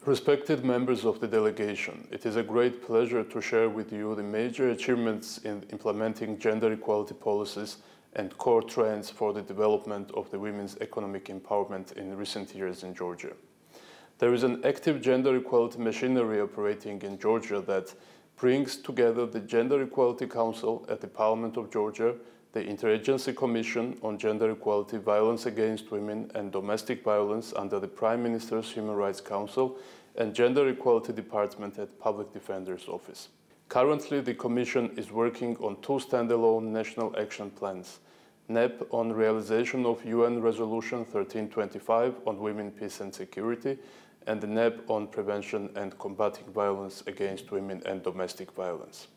Respected members of the delegation, it is a great pleasure to share with you the major achievements in implementing gender equality policies and core trends for the development of the women's economic empowerment in recent years in Georgia. There is an active gender equality machinery operating in Georgia that brings together the Gender Equality Council at the Parliament of Georgia, the Interagency Commission on Gender Equality, Violence Against Women and Domestic Violence under the Prime Minister's Human Rights Council, and Gender Equality Department at Public Defender's Office. Currently, the Commission is working on two standalone national action plans: NEP on realization of UN Resolution 1325 on women, peace and security, and the NEP on prevention and combating violence against women and domestic violence.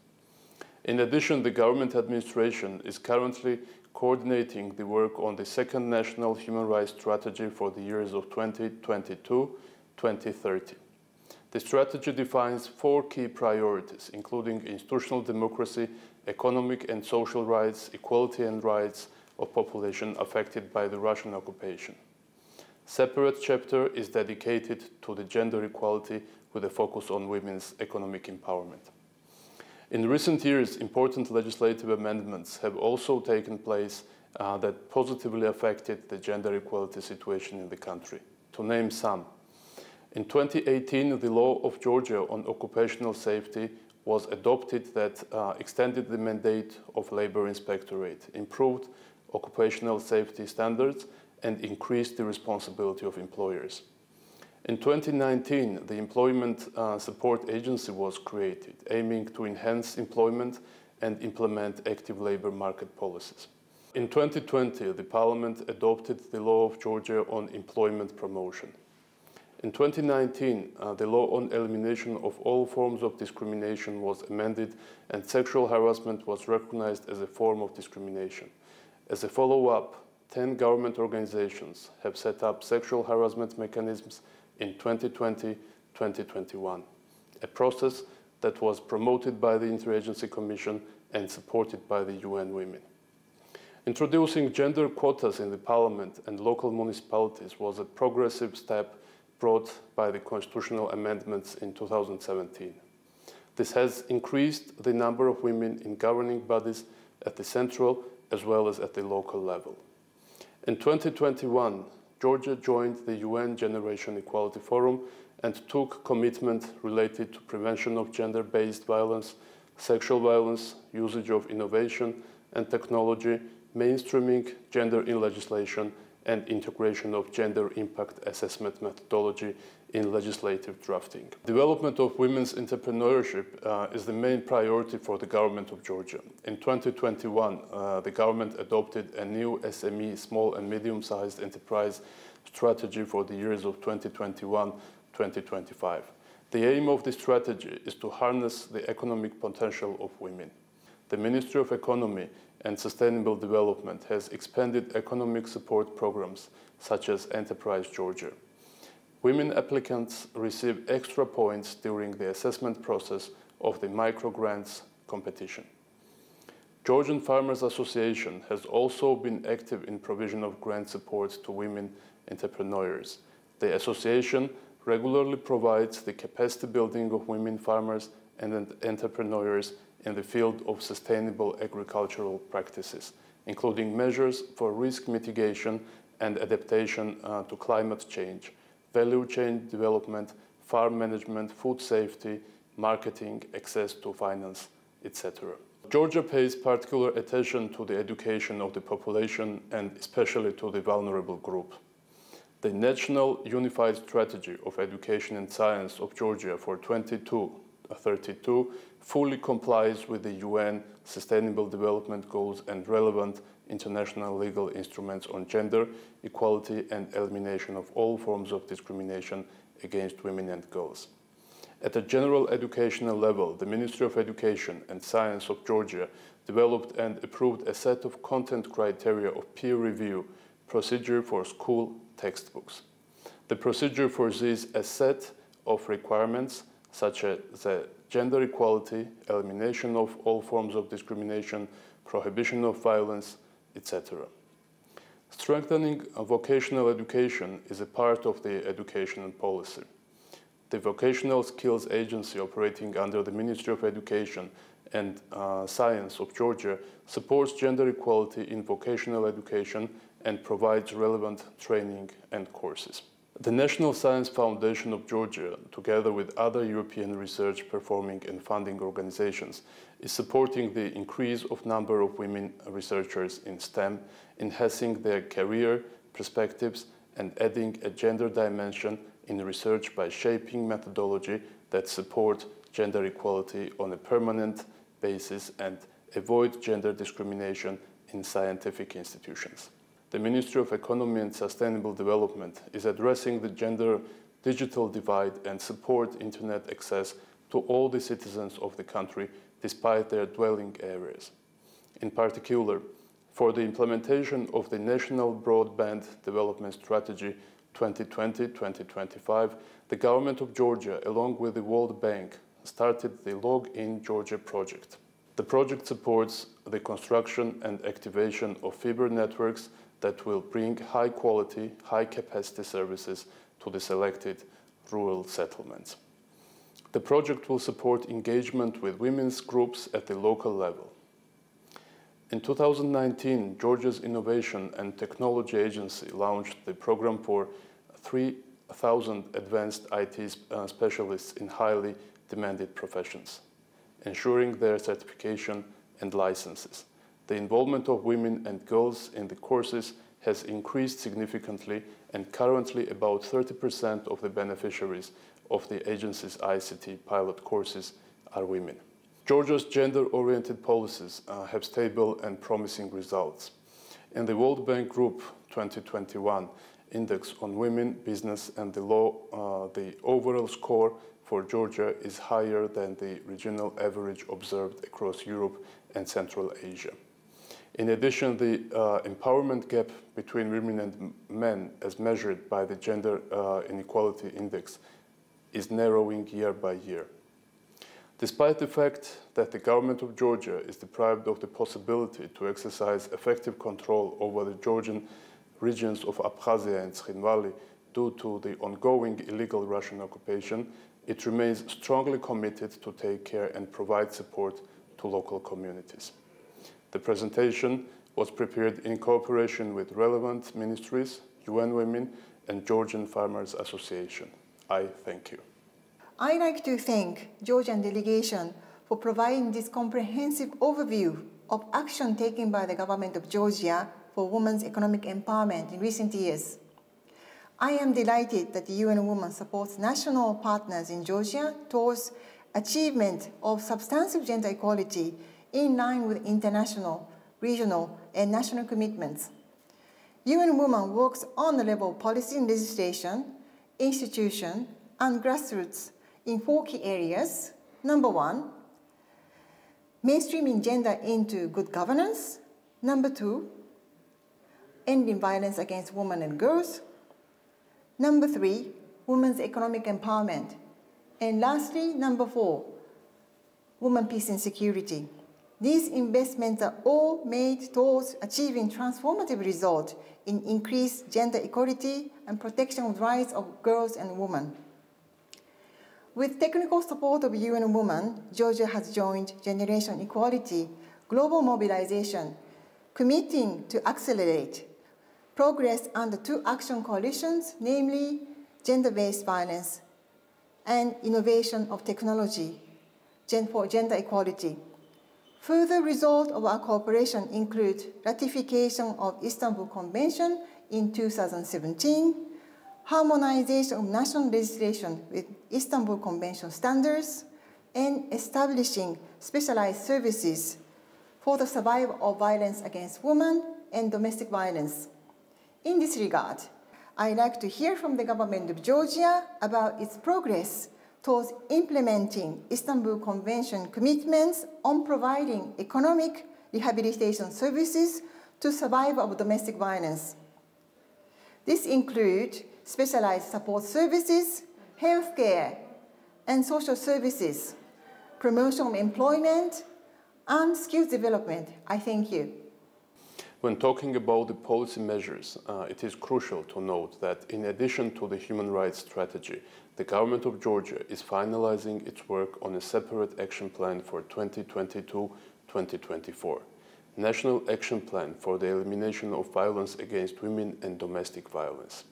In addition, the government administration is currently coordinating the work on the second National Human Rights Strategy for the years of 2022-2030. The strategy defines four key priorities, including institutional democracy, economic and social rights, equality and rights of population affected by the Russian occupation. Separate chapter is dedicated to the gender equality with a focus on women's economic empowerment. In recent years, important legislative amendments have also taken place that positively affected the gender equality situation in the country. To name some, in 2018, the law of Georgia on occupational safety was adopted that extended the mandate of Labor Inspectorate, improved occupational safety standards, and increased the responsibility of employers. In 2019, the Employment Support Agency was created, aiming to enhance employment and implement active labor market policies. In 2020, the Parliament adopted the law of Georgia on employment promotion. In 2019, the law on elimination of all forms of discrimination was amended, and sexual harassment was recognized as a form of discrimination. As a follow-up, 10 government organizations have set up sexual harassment mechanisms in 2020-2021, a process that was promoted by the Interagency Commission and supported by the UN Women. Introducing gender quotas in the Parliament and local municipalities was a progressive step brought by the constitutional amendments in 2017. This has increased the number of women in governing bodies at the central as well as at the local level. In 2021, Georgia joined the UN Generation Equality Forum and took commitment related to prevention of gender-based violence, sexual violence, usage of innovation and technology, mainstreaming gender in legislation, and integration of gender impact assessment methodology in legislative drafting. Development of women's entrepreneurship is the main priority for the government of Georgia. In 2021, the government adopted a new SME, small and medium-sized enterprise strategy for the years of 2021-2025. The aim of the strategy is to harness the economic potential of women. The Ministry of Economy and Sustainable Development has expanded economic support programs such as Enterprise Georgia. Women applicants receive extra points during the assessment process of the microgrants competition. Georgian Farmers Association has also been active in provision of grant support to women entrepreneurs. The association regularly provides the capacity building of women farmers and entrepreneurs in the field of sustainable agricultural practices, including measures for risk mitigation and adaptation to climate change, value chain development, farm management, food safety, marketing, access to finance, etc. Georgia pays particular attention to the education of the population and especially to the vulnerable group. The National Unified Strategy of Education and Science of Georgia for 2032 fully complies with the UN Sustainable Development Goals and relevant international legal instruments on gender, equality and elimination of all forms of discrimination against women and girls. At a general educational level, the Ministry of Education and Science of Georgia developed and approved a set of content criteria of peer review procedure for school textbooks. The procedure foresees a set of requirements such as gender equality, elimination of all forms of discrimination, prohibition of violence, etc. Strengthening vocational education is a part of the educational policy. The Vocational Skills Agency operating under the Ministry of Education and Science of Georgia supports gender equality in vocational education and provides relevant training and courses. The National Science Foundation of Georgia, together with other European research performing and funding organizations, is supporting the increase of number of women researchers in STEM, enhancing their career perspectives and adding a gender dimension in research by shaping methodology that support gender equality on a permanent basis and avoid gender discrimination in scientific institutions. The Ministry of Economy and Sustainable Development is addressing the gender digital divide and support internet access to all the citizens of the country despite their dwelling areas. In particular, for the implementation of the National Broadband Development Strategy 2020-2025, the government of Georgia, along with the World Bank, started the Log in Georgia project. The project supports the construction and activation of fiber networks that will bring high-quality, high-capacity services to the selected rural settlements. The project will support engagement with women's groups at the local level. In 2019, Georgia's Innovation and Technology Agency launched the program for 3,000 advanced IT specialists in highly demanded professions, ensuring their certification and licenses. The involvement of women and girls in the courses has increased significantly, and currently about 30% of the beneficiaries of the agency's ICT pilot courses are women. Georgia's gender-oriented policies have stable and promising results. In the World Bank Group 2021 Index on Women, Business and the Law, the overall score for Georgia is higher than the regional average observed across Europe and Central Asia. In addition, the empowerment gap between women and men, as measured by the Gender Inequality Index, is narrowing year by year. Despite the fact that the government of Georgia is deprived of the possibility to exercise effective control over the Georgian regions of Abkhazia and Tkhinvali due to the ongoing illegal Russian occupation, it remains strongly committed to take care and provide support to local communities. The presentation was prepared in cooperation with relevant ministries, UN Women, and Georgian Farmers Association. I thank you. I'd like to thank Georgian delegation for providing this comprehensive overview of action taken by the government of Georgia for women's economic empowerment in recent years. I am delighted that the UN Women supports national partners in Georgia towards achievement of substantive gender equality in line with international, regional, and national commitments. UN Women works on the level of policy and legislation, institution, and grassroots in 4 key areas. Number 1, mainstreaming gender into good governance. Number 2, ending violence against women and girls. Number 3, women's economic empowerment. And lastly, number 4, women, peace and security. These investments are all made towards achieving transformative results in increased gender equality and protection of rights of girls and women. With technical support of UN Women, Georgia has joined Generation Equality Global Mobilization, committing to accelerate progress under 2 action coalitions, namely gender-based violence and innovation of technology for gender equality. Further results of our cooperation include ratification of Istanbul Convention in 2017, harmonization of national legislation with Istanbul Convention standards, and establishing specialized services for the survival of violence against women and domestic violence. In this regard, I'd like to hear from the government of Georgia about its progress towards implementing Istanbul Convention commitments on providing economic rehabilitation services to survivors of domestic violence. This includes specialized support services, healthcare, and social services, promotion of employment, and skills development. I thank you. When talking about the policy measures, it is crucial to note that in addition to the human rights strategy, the government of Georgia is finalizing its work on a separate action plan for 2022-2024, National Action Plan for the Elimination of Violence Against Women and Domestic Violence.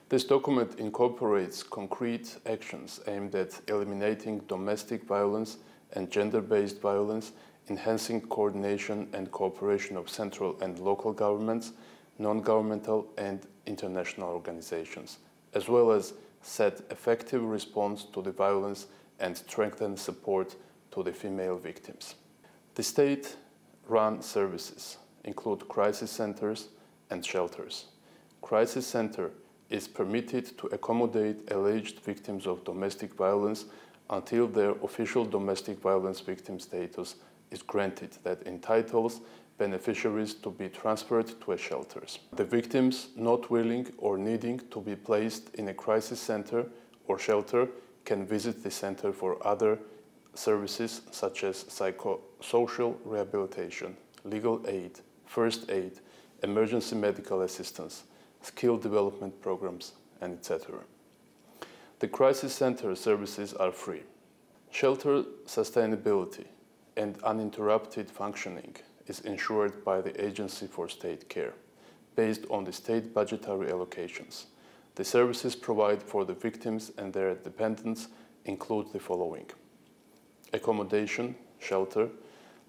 This document incorporates concrete actions aimed at eliminating domestic violence and gender-based violence, enhancing coordination and cooperation of central and local governments, non-governmental and international organizations, as well as set effective response to the violence and strengthen support to the female victims. The state-run services include crisis centers and shelters. Crisis center is permitted to accommodate alleged victims of domestic violence until their official domestic violence victim status is granted that entitles beneficiaries to be transferred to a shelters. The victims not willing or needing to be placed in a crisis center or shelter can visit the center for other services such as psychosocial rehabilitation, legal aid, first aid, emergency medical assistance, skill development programs, and etc. The crisis center services are free. Shelter sustainability and uninterrupted functioning is ensured by the Agency for State Care, based on the state budgetary allocations. The services provided for the victims and their dependents include the following: accommodation, shelter,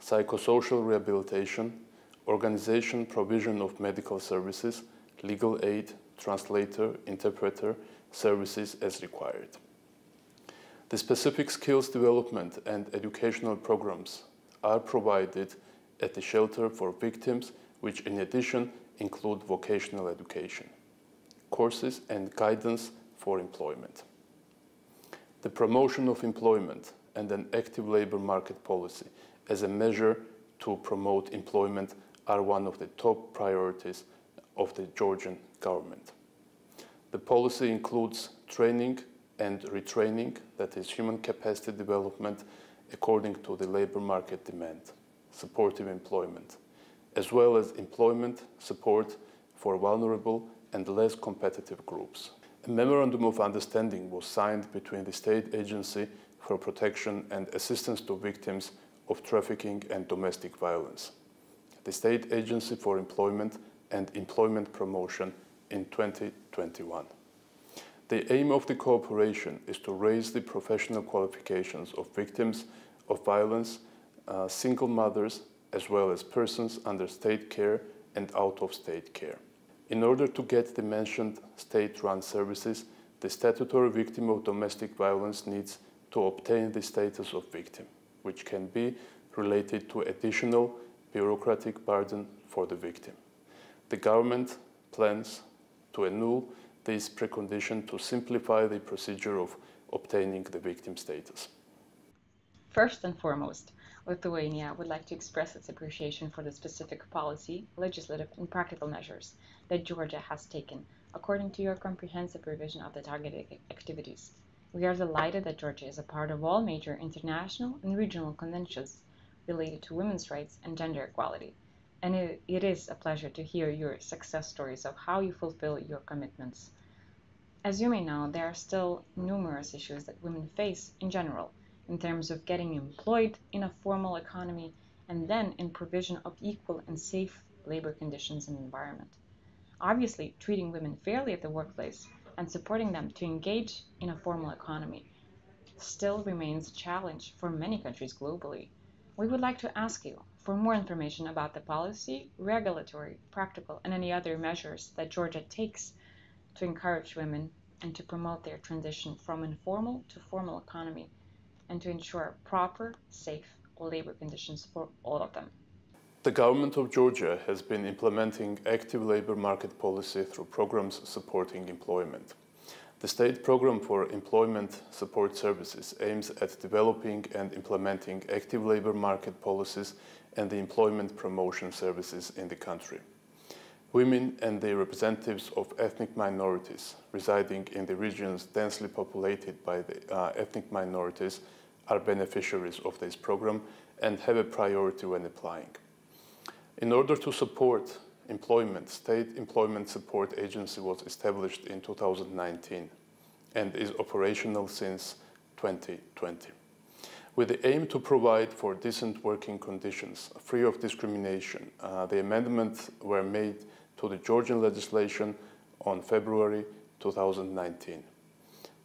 psychosocial rehabilitation, organization provision of medical services, legal aid, translator, interpreter, services as required. The specific skills development and educational programs are provided at the shelter for victims, which in addition include vocational education, courses and guidance for employment. The promotion of employment and an active labor market policy as a measure to promote employment are one of the top priorities of the Georgian government. The policy includes training and retraining, that is human capacity development according to the labor market demand, supportive employment, as well as employment support for vulnerable and less competitive groups. A memorandum of understanding was signed between the State Agency for Protection and Assistance to Victims of Trafficking and Domestic Violence, the State Agency for Employment and Employment Promotion in 2021. The aim of the cooperation is to raise the professional qualifications of victims of violence, single mothers, as well as persons under state care and out of state care. In order to get the mentioned state-run services, the statutory victim of domestic violence needs to obtain the status of victim, which can be related to additional bureaucratic burden for the victim. The government plans to annul this precondition to simplify the procedure of obtaining the victim status. First and foremost, Lithuania would like to express its appreciation for the specific policy, legislative, and practical measures that Georgia has taken according to your comprehensive revision of the targeted activities. We are delighted that Georgia is a part of all major international and regional conventions related to women's rights and gender equality, and it is a pleasure to hear your success stories of how you fulfill your commitments. As you may know, there are still numerous issues that women face in general, in terms of getting employed in a formal economy and then in provision of equal and safe labor conditions and environment. Obviously, treating women fairly at the workplace and supporting them to engage in a formal economy still remains a challenge for many countries globally. We would like to ask you for more information about the policy, regulatory, practical, and any other measures that Georgia takes to encourage women and to promote their transition from informal to formal economy and to ensure proper, safe labor conditions for all of them. The government of Georgia has been implementing active labor market policy through programs supporting employment. The State Program for Employment Support Services aims at developing and implementing active labor market policies and the employment promotion services in the country. Women and the representatives of ethnic minorities residing in the regions densely populated by the ethnic minorities are beneficiaries of this program and have a priority when applying. In order to support Employment, State Employment Support Agency was established in 2019 and is operational since 2020. With the aim to provide for decent working conditions, free of discrimination, the amendments were made to the Georgian legislation on February 2019.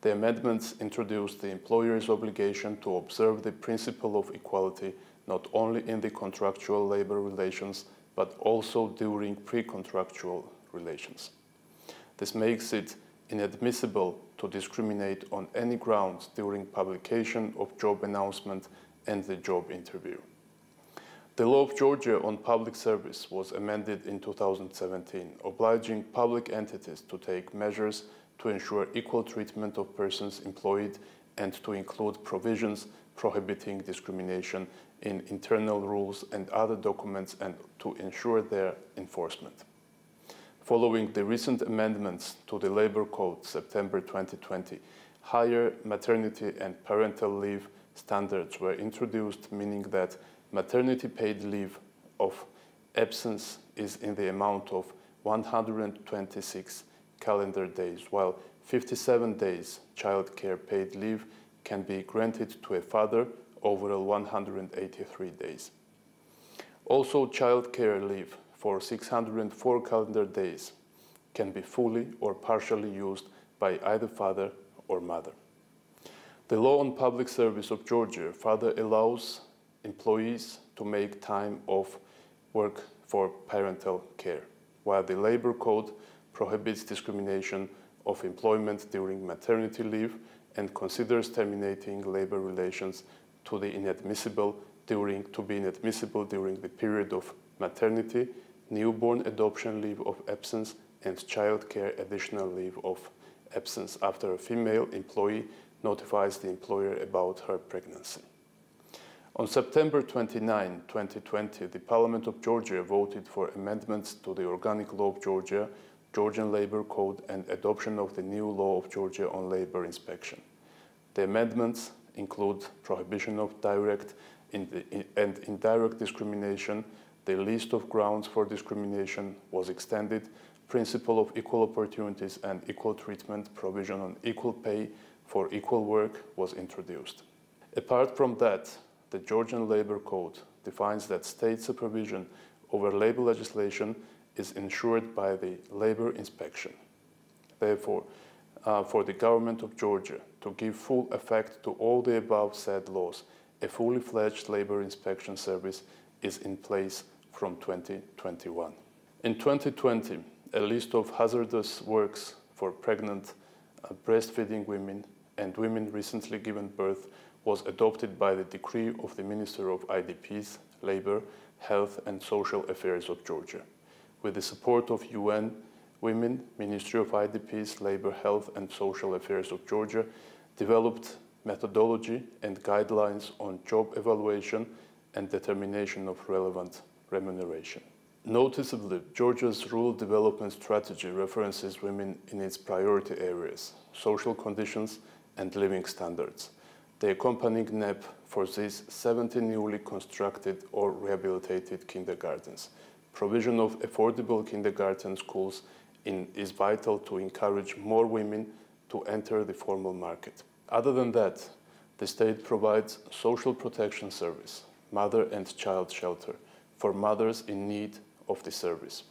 The amendments introduced the employer's obligation to observe the principle of equality not only in the contractual labor relations, but also during pre-contractual relations. This makes it inadmissible to discriminate on any grounds during publication of job announcement and the job interview. The law of Georgia on public service was amended in 2017, obliging public entities to take measures to ensure equal treatment of persons employed and to include provisions prohibiting discrimination in internal rules and other documents and to ensure their enforcement. Following the recent amendments to the Labor Code, September 2020, higher maternity and parental leave standards were introduced, meaning that maternity paid leave of absence is in the amount of 126 calendar days, while 57 days child care paid leave can be granted to a father over 183 days. Also, child care leave for 604 calendar days can be fully or partially used by either father or mother. The law on public service of Georgia further allows employees to make time off work for parental care, while the Labor Code prohibits discrimination of employment during maternity leave and considers terminating labor relations to be inadmissible during the period of maternity, newborn adoption leave of absence, and child care additional leave of absence after a female employee notifies the employer about her pregnancy. On September 29, 2020, the Parliament of Georgia voted for amendments to the Organic Law of Georgia, Georgian Labor Code, and adoption of the new Law of Georgia on labor inspection. The amendments include prohibition of direct and indirect discrimination. The list of grounds for discrimination was extended. Principle of equal opportunities and equal treatment, provision on equal pay for equal work was introduced. Apart from that, the Georgian Labor Code defines that state supervision over labor legislation is ensured by the labor inspection. Therefore, for the government of Georgia to give full effect to all the above said laws, a fully fledged labor inspection service is in place from 2021. In 2020, a list of hazardous works for pregnant, breastfeeding women and women recently given birth was adopted by the decree of the Minister of IDPs, Labor, Health and Social Affairs of Georgia. With the support of UN Women, Ministry of IDPs, Labor, Health and Social Affairs of Georgia developed methodology and guidelines on job evaluation and determination of relevant remuneration. Noticeably, Georgia's rural development strategy references women in its priority areas, social conditions and living standards. The accompanying NEP foresees 70 newly constructed or rehabilitated kindergartens. Provision of affordable kindergarten schools is vital to encourage more women to enter the formal market. Other than that, the state provides social protection service, mother and child shelter, for mothers in need of the service.